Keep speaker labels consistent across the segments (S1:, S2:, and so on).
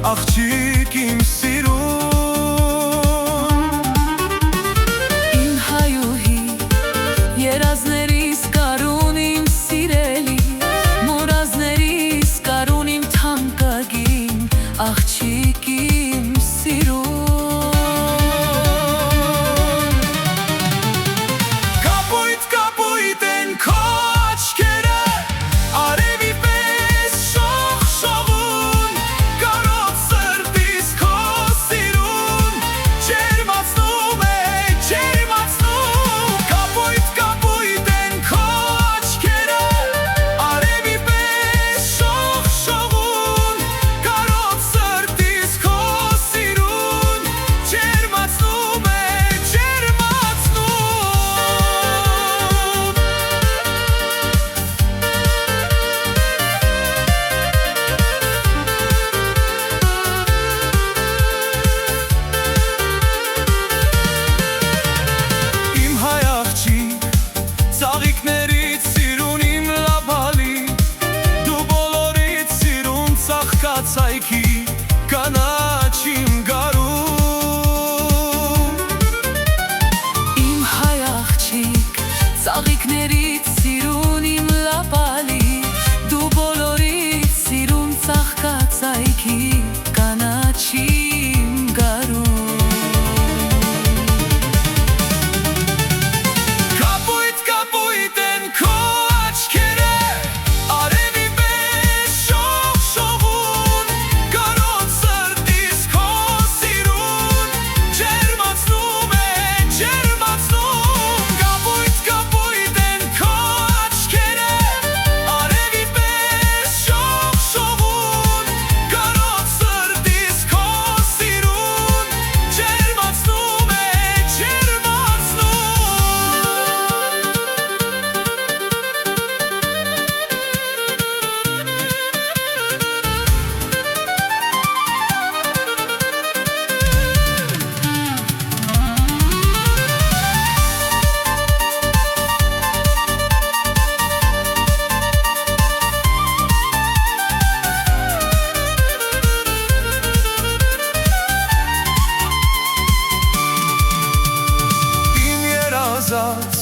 S1: աղջիկ իմ սիրուն։
S2: Իմ հայուհի, երազներիս կարուն իմ սիրելի, մուրազներիս կարուն իմ թանկագին, աղջիկ իմ սիրուն։
S1: Կապույտ են քո աչքերը, արևի պես շողշողուն, կարոտ սրտիս քո սիրուն, ջերմացնում է, ջերմացնում։ Կապույտ են քո աչքերը, արևի պես շողշողուն, կարոտ սրտիս քո սիրուն, ջերմացնում է, ջերմացնում։ Իմ հայ աղջիկ, ծաղիկներից սիրուն իմ լապալի, դու բոլորից սիրուն ծաղկացայքի, կանաչ իմ գարուն։
S2: Իմ հայ աղջիկ, ծաղիկներից սիրուն իմ լապալի, դու բոլորից սիրուն ծաղկացայքի, կանաչ իմ գարուն։
S1: Կապույտ են քո աչքերը, արևի պես շողշողուն, կարոտ սրտիս քո սիրուն, ջերմացնում է, ջերմացնում։ Կապույտ են քո աչքերը, արևի պես շողշողուն, կարոտ սրտիս քո սիրուն, ջերմացնում է, ջերմացնում։ Իմ երազած,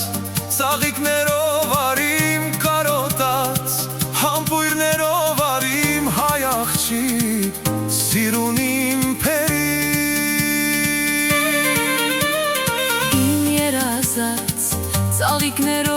S1: ծաղիկներով արիմ կարոտած, համբույրներով արիմ հայ աղջիկ, սիրուն իմ փերի։
S2: Իմ երազած, ծաղիկներով